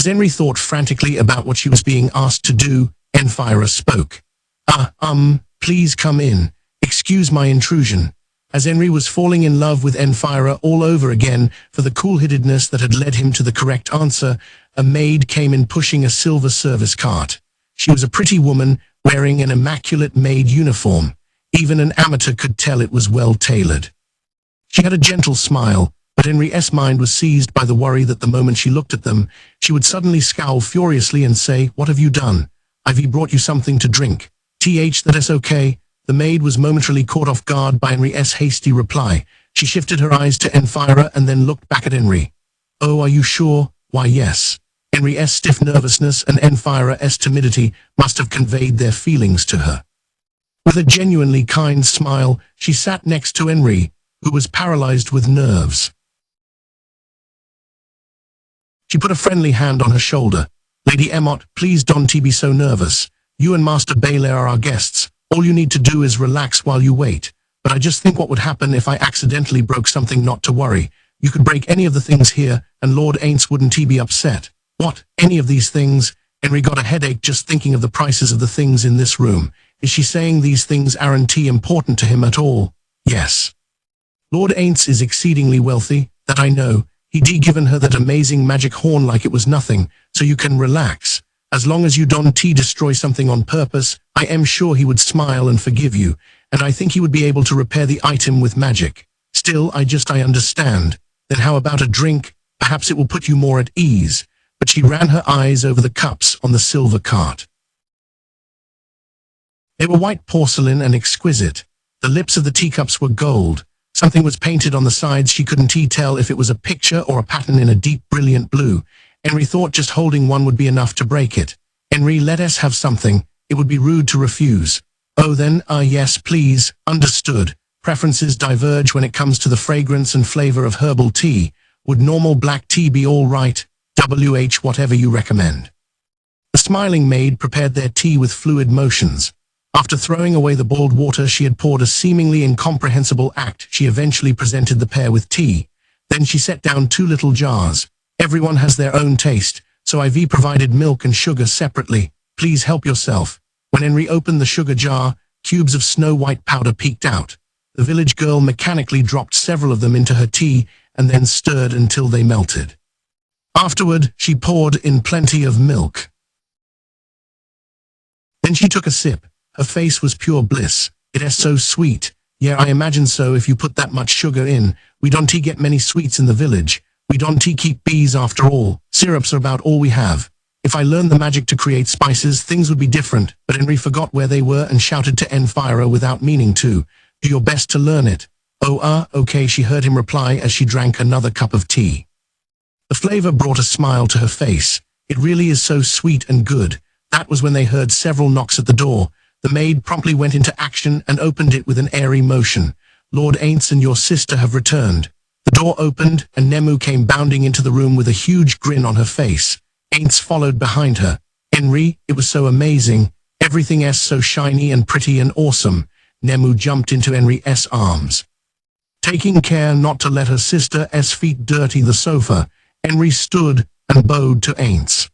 As Henry thought frantically about what she was being asked to do, Enfira spoke. Please come in. Excuse my intrusion. As Henry was falling in love with Enfira all over again for the cool-headedness that had led him to the correct answer, a maid came in pushing a silver service cart. She was a pretty woman wearing an immaculate maid uniform. Even an amateur could tell it was well tailored. She had a gentle smile, but Henry's mind was seized by the worry that the moment she looked at them, she would suddenly scowl furiously and say, "What have you done? I've brought you something to drink." That's okay. The maid was momentarily caught off guard by Henry's hasty reply. She shifted her eyes to Enfira and then looked back at Henry. "Oh, are you sure?" "Why, yes." Henry's stiff nervousness and Enfira's timidity must have conveyed their feelings to her. With a genuinely kind smile, she sat next to Henry, who was paralyzed with nerves. She put a friendly hand on her shoulder. "Lady Emot, please don't be so nervous. You and Master Baylor are our guests. All you need to do is relax while you wait. But I just think what would happen if I accidentally broke something. Not to worry. You could break any of the things here, and Lord Aints wouldn't be upset." "What? Any of these things?" Henry got a headache just thinking of the prices of the things in this room. Is she saying these things aren't important to him at all? Yes. Lord Aints is exceedingly wealthy, that I know. He'd given her that amazing magic horn like it was nothing, so you can relax. As long as you don't destroy something on purpose, I am sure he would smile and forgive you, and I think he would be able to repair the item with magic. Still, I understand. Then how about a drink? Perhaps it will put you more at ease. But she ran her eyes over the cups on the silver cart. They were white porcelain and exquisite. The lips of the teacups were gold. Something was painted on the sides. She couldn't tell if it was a picture or a pattern in a deep, brilliant blue. Henry thought just holding one would be enough to break it. "Henry, let us have something. It would be rude to refuse." "Oh then, yes, please. Understood. Preferences diverge when it comes to the fragrance and flavor of herbal tea. Would normal black tea be all right? Whatever you recommend." The smiling maid prepared their tea with fluid motions. After throwing away the boiled water she had poured a seemingly incomprehensible act, she eventually presented the pair with tea. Then she set down 2 little jars. "Everyone has their own taste, so I've provided milk and sugar separately. Please help yourself." When Henry opened the sugar jar, cubes of snow-white powder peeked out. The village girl mechanically dropped several of them into her tea and then stirred until they melted. Afterward, she poured in plenty of milk. Then she took a sip. Her face was pure bliss. "It's so sweet." "Yeah, I imagine so if you put that much sugar in. We don't get many sweets in the village. We don't keep bees after all. Syrups are about all we have. If I learned the magic to create spices, things would be different." But Henry forgot where they were and shouted to Enfira without meaning to. "Do your best to learn it." "Oh, okay," she heard him reply as she drank another cup of tea. The flavor brought a smile to her face. "It really is so sweet and good." That was when they heard several knocks at the door. The maid promptly went into action and opened it with an airy motion. "Lord Aints and your sister have returned." The door opened, and Nemu came bounding into the room with a huge grin on her face. Aints followed behind her. "Henry, it was so amazing. Everything's so shiny and pretty and awesome." Nemu jumped into Henry's arms. Taking care not to let her sister's feet dirty the sofa, Henry stood and bowed to Aints.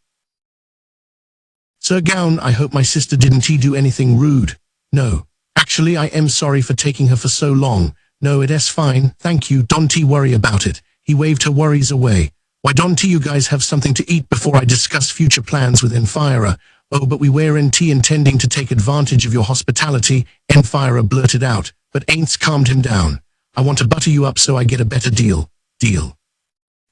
"Sir Gown, I hope my sister didn't do anything rude." "No. Actually, I am sorry for taking her for so long." "No, it's fine, thank you, don't worry about it." He waved her worries away. "Why don't you guys have something to eat before I discuss future plans with Enfira?" "Oh, but we weren't intending to take advantage of your hospitality," Enfira blurted out, but Aints calmed him down. "I want to butter you up so I get a better deal." "Deal?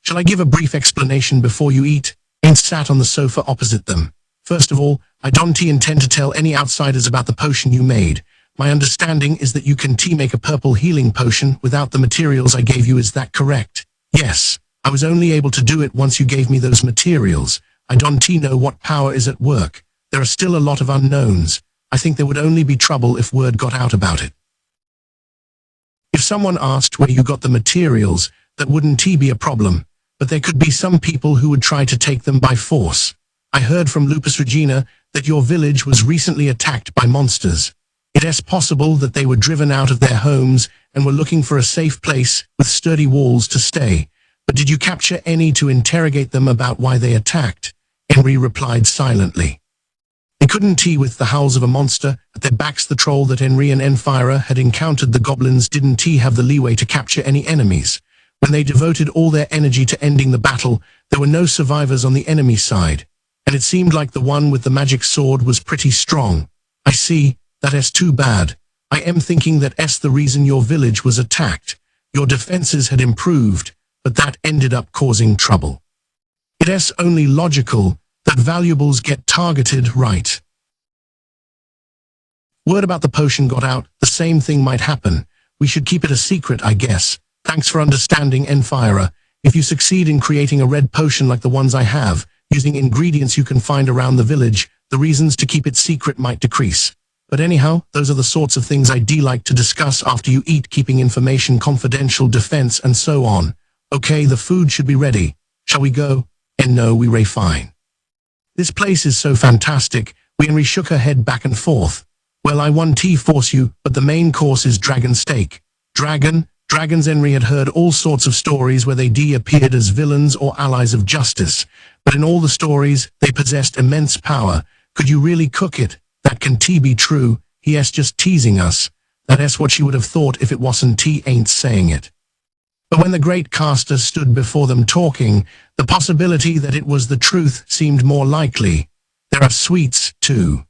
Shall I give a brief explanation before you eat?" Aints sat on the sofa opposite them. "First of all, I don't intend to tell any outsiders about the potion you made. My understanding is that you can make a purple healing potion without the materials I gave you. Is that correct?" "Yes. I was only able to do it once you gave me those materials. I don't know what power is at work. There are still a lot of unknowns. I think there would only be trouble if word got out about it. If someone asked where you got the materials, that wouldn't be a problem. But there could be some people who would try to take them by force. I heard from Lupus Regina that your village was recently attacked by monsters. It is possible that they were driven out of their homes and were looking for a safe place with sturdy walls to stay. But did you capture any to interrogate them about why they attacked?" Henry replied silently. They couldn't tee with the howls of a monster at their backs. The troll that Henry and Enfira had encountered, the goblins, didn't have the leeway to capture any enemies. When they devoted all their energy to ending the battle, there were no survivors on the enemy side, and it seemed like the one with the magic sword was pretty strong. I see, that's too bad. I am thinking that's the reason your village was attacked. Your defenses had improved, but that ended up causing trouble. It's only logical that valuables get targeted, right? Word about the potion got out, the same thing might happen. We should keep it a secret, I guess. Thanks for understanding, Enfira. If you succeed in creating a red potion like the ones I have, using ingredients you can find around the village, the reasons to keep it secret might decrease. But anyhow, those are the sorts of things I like to discuss after you eat, keeping information confidential, defense, and so on. Okay, the food should be ready. Shall we go? And no, we ray fine. This place is so fantastic. Henry shook her head back and forth. Well, I won't force you, but the main course is dragon steak. Dragons. Henry had heard all sorts of stories where they appeared as villains or allies of justice. But in all the stories, they possessed immense power. Could you really cook it? That can be true. He's just teasing us. That's what she would have thought if it wasn't ain't saying it. But when the great caster stood before them talking, the possibility that it was the truth seemed more likely. There are sweets, too.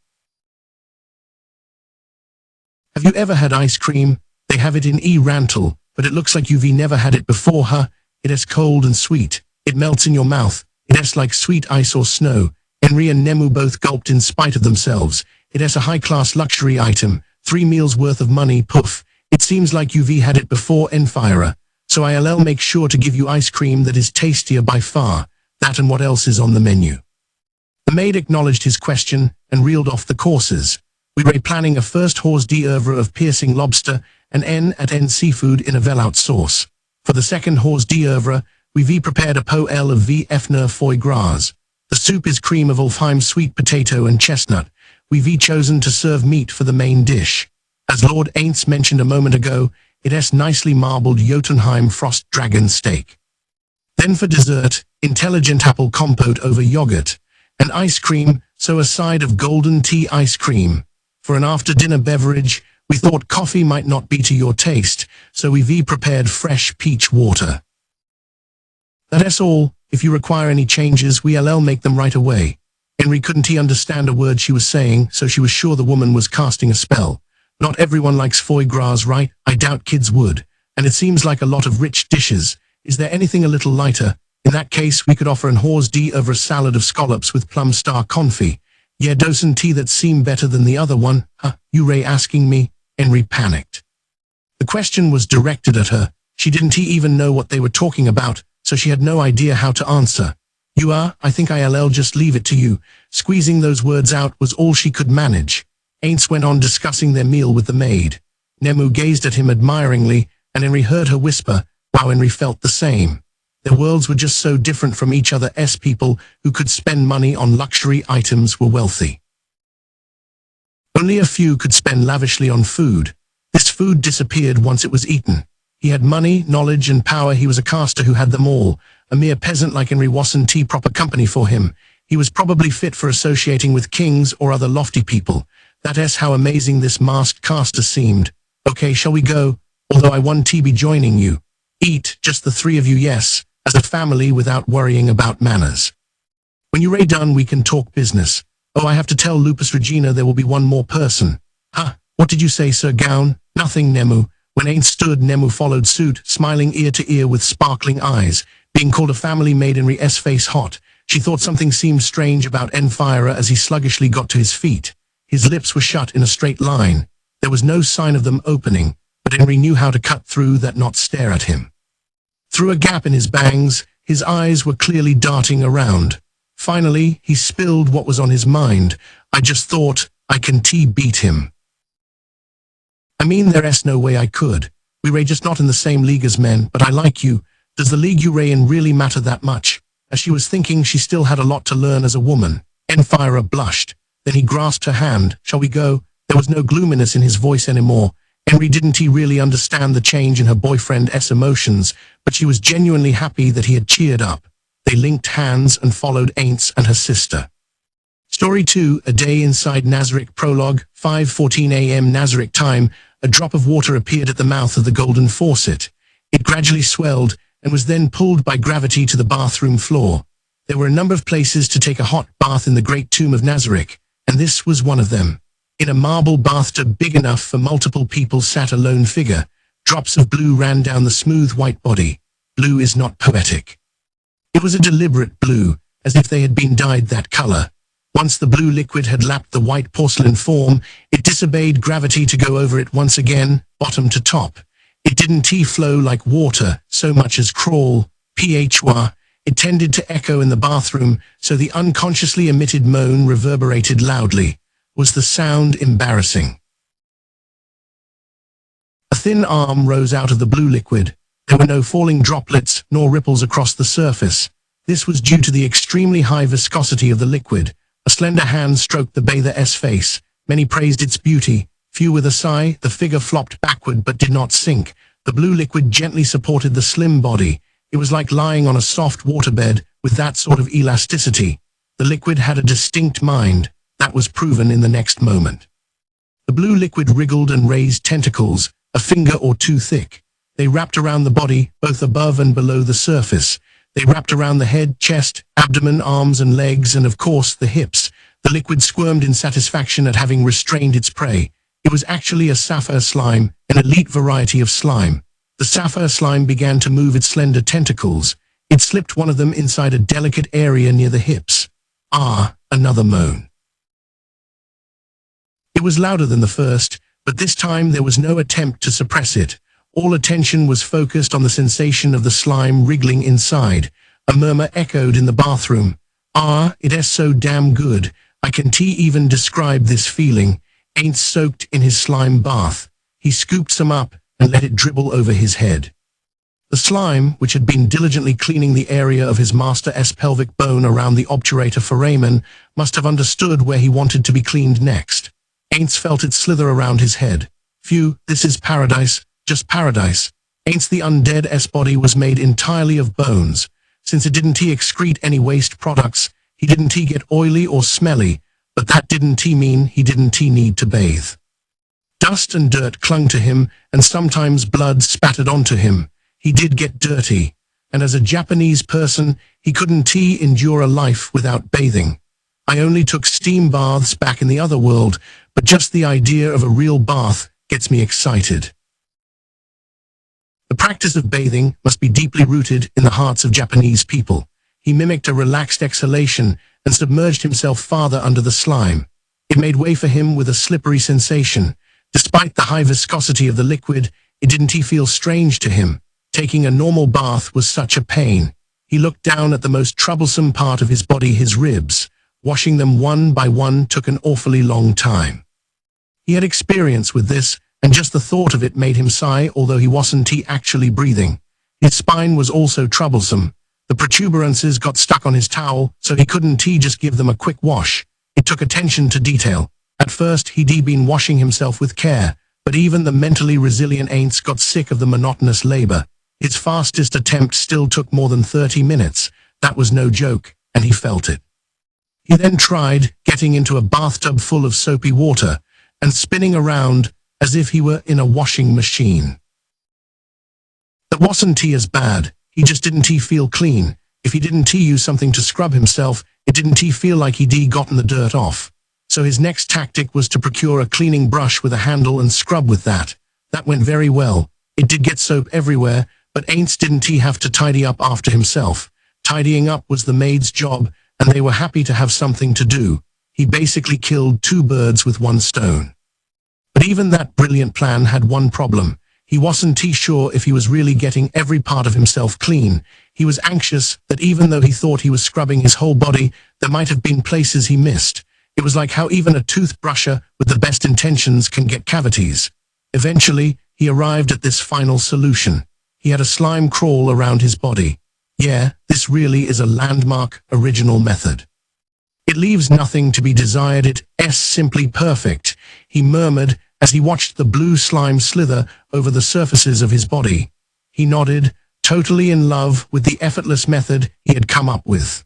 Have you ever had ice cream? They have it in Rantel, but it looks like you've never had it before, huh? It is cold and sweet. It melts in your mouth. It is like sweet ice or snow. Henry and Nemu both gulped in spite of themselves. It is a high-class luxury item. 3 meals worth of money, poof. It seems like you've had it before, Enfira. So I'll make sure to give you ice cream that is tastier by far. That and what else is on the menu. The maid acknowledged his question and reeled off the courses. We were planning a first hors d'oeuvre of piercing lobster and N seafood in a velout sauce. For the second hors d'oeuvre, we prepared a poêle of Fner foie gras. The soup is cream of Ulfheim sweet potato and chestnut. We've chosen to serve meat for the main dish. As Lord Aints mentioned a moment ago, it is nicely marbled Jotunheim frost dragon steak. Then for dessert, intelligent apple compote over yogurt, and ice cream, so a side of golden tea ice cream. For an after-dinner beverage, we thought coffee might not be to your taste, so we've prepared fresh peach water. That's all. If you require any changes, we'll make them right away. Henry couldn't understand a word she was saying, so she was sure the woman was casting a spell. Not everyone likes foie gras, right? I doubt kids would. And it seems like a lot of rich dishes. Is there anything a little lighter? In that case, we could offer an hors d'oeuvre salad of scallops with plum star confit. Yeah, doesn't that seem better than the other one? Huh? You ray asking me? Henry panicked. The question was directed at her. She didn't even know what they were talking about, so she had no idea how to answer. You are? I think I'll just leave it to you. Squeezing those words out was all she could manage. Aints went on discussing their meal with the maid. Nemu gazed at him admiringly, and Henry heard her whisper, wow. Henry felt the same. Their worlds were just so different from each other. People who could spend money on luxury items were wealthy. Only a few could spend lavishly on food. This food disappeared once it was eaten. He had money, knowledge, and power. He was a caster who had them all. A mere peasant like Henry wasn't proper company for him. He was probably fit for associating with kings or other lofty people. That is how amazing this masked caster seemed. Okay, shall we go? Although I won't be joining you. Eat, just the 3 of you, yes, as a family without worrying about manners. When you're done, we can talk business. Oh, I have to tell Lupus Regina there will be one more person. Huh? What did you say, Sir Gown? Nothing, Nemu. When Ain't stood, Nemu followed suit, smiling ear to ear with sparkling eyes. Being called a family made Henry's face hot. She thought something seemed strange about Enfira as he sluggishly got to his feet. His lips were shut in a straight line. There was no sign of them opening, but Henry knew how to cut through that, not stare at him. Through a gap in his bangs, his eyes were clearly darting around. Finally, he spilled what was on his mind. I just thought, I can beat him. I mean, there's no way I could. We're just not in the same league as men, but I like you. Does the league you're in really matter that much? As she was thinking, she still had a lot to learn as a woman. Enfira blushed. Then he grasped her hand. Shall we go? There was no gloominess in his voice anymore. Henry didn't really understand the change in her boyfriend's emotions, but she was genuinely happy that he had cheered up. They linked hands and followed Aints and her sister. Story 2, A Day Inside Nazarick. Prologue, 5:14 a.m. Nazarick time. A drop of water appeared at the mouth of the golden faucet. It gradually swelled and was then pulled by gravity to the bathroom floor. There were a number of places to take a hot bath in the Great Tomb of Nazarick, and this was one of them. In a marble bathtub big enough for multiple people sat a lone figure. Drops of blue ran down the smooth white body. Blue is not poetic. It was a deliberate blue, as if they had been dyed that color. Once the blue liquid had lapped the white porcelain form, it disobeyed gravity to go over it once again, bottom to top. It didn't flow like water, so much as crawl, phwa. It tended to echo in the bathroom, so the unconsciously emitted moan reverberated loudly. Was the sound embarrassing? A thin arm rose out of the blue liquid. There were no falling droplets, nor ripples across the surface. This was due to the extremely high viscosity of the liquid. A slender hand stroked the bather's face. Many praised its beauty. Few with a sigh. The figure flopped backward but did not sink. The blue liquid gently supported the slim body. It was like lying on a soft waterbed with that sort of elasticity. The liquid had a distinct mind. That was proven in the next moment. The blue liquid wriggled and raised tentacles, a finger or two thick. They wrapped around the body, both above and below the surface. They wrapped around the head, chest, abdomen, arms and legs, and of course the hips. The liquid squirmed in satisfaction at having restrained its prey. It was actually a sapphire slime, an elite variety of slime. The sapphire slime began to move its slender tentacles. It slipped one of them inside a delicate area near the hips. Ah, another moan. It was louder than the first, but this time there was no attempt to suppress it. All attention was focused on the sensation of the slime wriggling inside. A murmur echoed in the bathroom. Ah, it is so damn good. I can't even describe this feeling. Ain't soaked in his slime bath. He scooped some up and let it dribble over his head. The slime, which had been diligently cleaning the area of his master's pelvic bone around the obturator foramen, must have understood where he wanted to be cleaned next. Aints felt it slither around his head. Phew, this is paradise. Just paradise. Aints the undead's body was made entirely of bones. Since it didn't excrete any waste products, he didn't get oily or smelly, but that didn't mean he didn't need to bathe. Dust and dirt clung to him, and sometimes blood spattered onto him. He did get dirty, and as a Japanese person, he couldn't endure a life without bathing. I only took steam baths back in the other world, but just the idea of a real bath gets me excited. The practice of bathing must be deeply rooted in the hearts of Japanese people. He mimicked a relaxed exhalation and submerged himself farther under the slime. It made way for him with a slippery sensation. Despite the high viscosity of the liquid, it didn't feel strange to him. Taking a normal bath was such a pain. He looked down at the most troublesome part of his body, his ribs. Washing them one by one took an awfully long time. He had experience with this, and just the thought of it made him sigh, although he wasn't actually breathing. His spine was also troublesome. The protuberances got stuck on his towel, so he couldn't just give them a quick wash. It took attention to detail. At first, he'd been washing himself with care, but even the mentally resilient Aints got sick of the monotonous labor. His fastest attempt still took more than 30 minutes. That was no joke, and he felt it. He then tried getting into a bathtub full of soapy water and spinning around as if he were in a washing machine. That wasn't as bad. He just didn't feel clean. If he didn't use something to scrub himself, it didn't feel like he'd gotten the dirt off. So his next tactic was to procure a cleaning brush with a handle and scrub with that. That went very well. It did get soap everywhere, but Aints didn't have to tidy up after himself. Tidying up was the maid's job, and they were happy to have something to do. He basically killed two birds with one stone. But even that brilliant plan had one problem. He wasn't sure if he was really getting every part of himself clean. He was anxious that even though he thought he was scrubbing his whole body, there might have been places he missed. It was like how even a toothbrusher with the best intentions can get cavities. Eventually, he arrived at this final solution. He had a slime crawl around his body. Yeah, this really is a landmark, original method. It leaves nothing to be desired. It's simply perfect, he murmured as he watched the blue slime slither over the surfaces of his body. He nodded, totally in love with the effortless method he had come up with.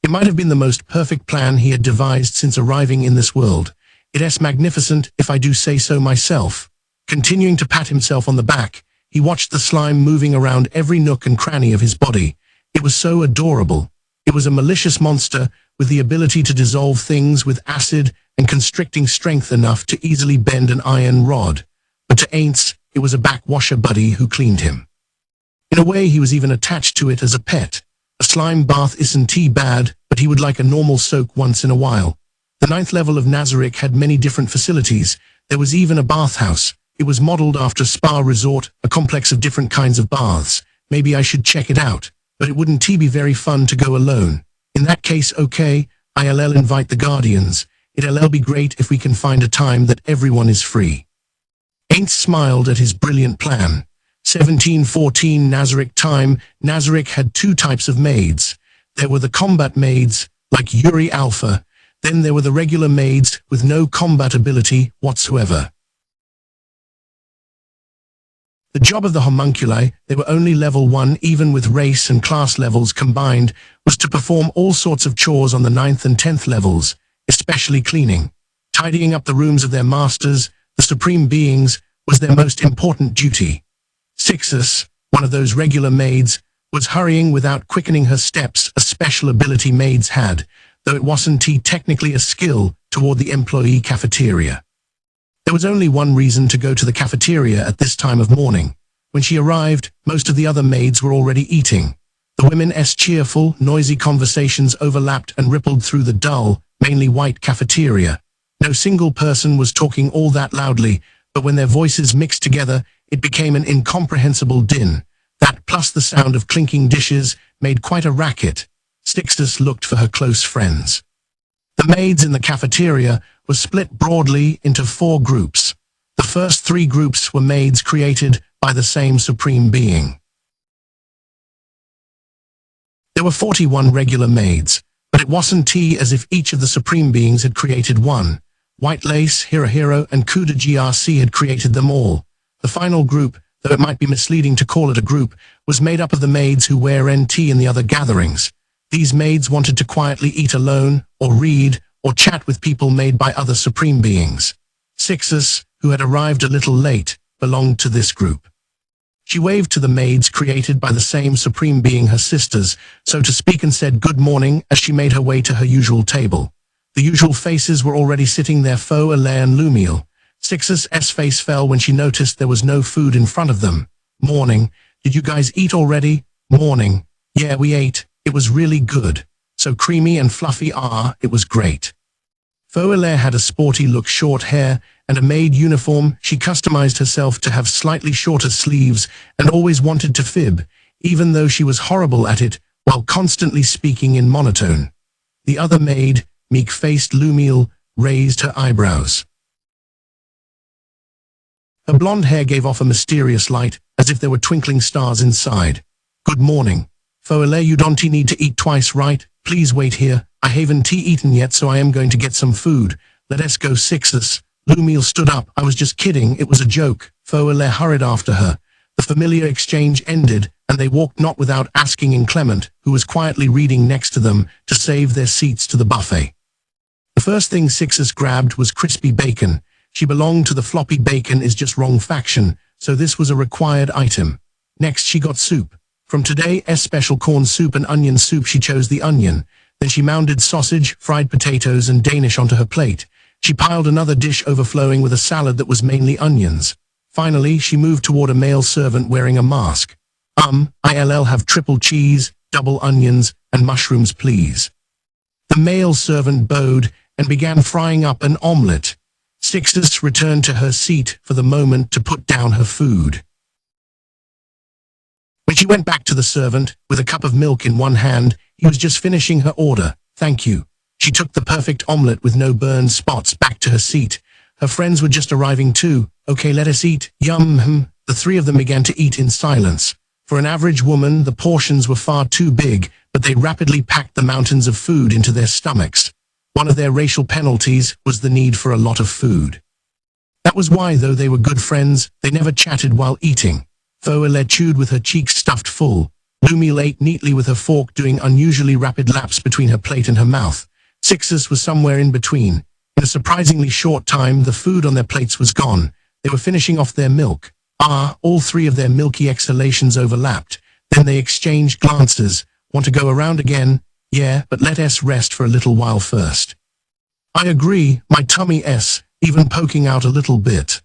It might have been the most perfect plan he had devised since arriving in this world. It's magnificent, if I do say so myself. Continuing to pat himself on the back, he watched the slime moving around every nook and cranny of his body. It was so adorable. It was a malicious monster with the ability to dissolve things with acid and constricting strength enough to easily bend an iron rod. But to Aints, it was a backwasher buddy who cleaned him. In a way, he was even attached to it as a pet. A slime bath isn't bad, but he would like a normal soak once in a while. The 9th level of Nazarick had many different facilities. There was even a bathhouse. It was modeled after a spa resort, a complex of different kinds of baths. Maybe I should check it out, but it wouldn't be very fun to go alone. In that case, okay, I'll invite the Guardians. It'll be great if we can find a time that everyone is free. Aints smiled at his brilliant plan. 1714 Nazarick time. Nazarick had 2 types of maids. There were the combat maids, like Yuri Alpha. Then there were the regular maids with no combat ability whatsoever. The job of the homunculi, they were only level 1 even with race and class levels combined, was to perform all sorts of chores on the 9th and 10th levels, especially cleaning. Tidying up the rooms of their masters, the supreme beings, was their most important duty. Sixus, one of those regular maids, was hurrying without quickening her steps, a special ability maids had, though it wasn't technically a skill, toward the employee cafeteria. There was only one reason to go to the cafeteria at this time of morning. When she arrived, most of the other maids were already eating. The women's cheerful, noisy conversations overlapped and rippled through the dull, mainly white cafeteria. No single person was talking all that loudly, but when their voices mixed together, it became an incomprehensible din. That plus the sound of clinking dishes made quite a racket. Sixtus looked for her close friends. The maids in the cafeteria were split broadly into 4 groups. The first 3 groups were maids created by the same supreme being. There were 41 regular maids, but it wasn't as if each of the supreme beings had created one. White Lace, Hirohiro, and Kuda GRC had created them all. The final group, though it might be misleading to call it a group, was made up of the maids who wear NT in the other gatherings. These maids wanted to quietly eat alone, or read, or chat with people made by other supreme beings. Sixus, who had arrived a little late, belonged to this group. She waved to the maids created by the same supreme being, her sisters, so to speak, and said good morning as she made her way to her usual table. The usual faces were already sitting there, Faux, Alaire and Lumiel. Sixus' face fell when she noticed there was no food in front of them. Morning. Did you guys eat already? Morning. Yeah, we ate. It was really good. So creamy and fluffy. It was great. Faux Alaire had a sporty look, short hair, and a maid uniform. She customized herself to have slightly shorter sleeves and always wanted to fib, even though she was horrible at it, while constantly speaking in monotone. The other maid, meek-faced Lumiel, raised her eyebrows. Her blonde hair gave off a mysterious light, as if there were twinkling stars inside. Good morning. Faux Alaire, you don't need to eat twice, right? Please wait here. I haven't eaten yet, so I am going to get some food. Let us go, Sixus. Lumiel stood up. I was just kidding. It was a joke. Faux Alaire hurried after her. The familiar exchange ended, and they walked not without asking Inclement, who was quietly reading next to them, to save their seats to the buffet. The first thing Sixus grabbed was crispy bacon. She belonged to the floppy bacon is just wrong faction, so this was a required item. Next she got soup. From today's special corn soup and onion soup, she chose the onion. Then she mounted sausage, fried potatoes, and Danish onto her plate. She piled another dish overflowing with a salad that was mainly onions. Finally, she moved toward a male servant wearing a mask. I'll have triple cheese, double onions, and mushrooms, please. The male servant bowed and began frying up an omelette. Sixtus returned to her seat for the moment to put down her food. When she went back to the servant, with a cup of milk in one hand, he was just finishing her order. Thank you. She took the perfect omelette with no burned spots back to her seat. Her friends were just arriving too. Okay, let us eat. Yum. The 3 of them began to eat in silence. For an average woman, the portions were far too big, but they rapidly packed the mountains of food into their stomachs. One of their racial penalties was the need for a lot of food. That was why, though they were good friends, they never chatted while eating. Overlord chewed with her cheeks stuffed full. Lumil ate neatly with her fork, doing unusually rapid laps between her plate and her mouth. Sixes was somewhere in between. In a surprisingly short time, the food on their plates was gone. They were finishing off their milk. All three of their milky exhalations overlapped. Then they exchanged glances. Want to go around again? Yeah, but let us rest for a little while first. I agree, my tummy even poking out a little bit.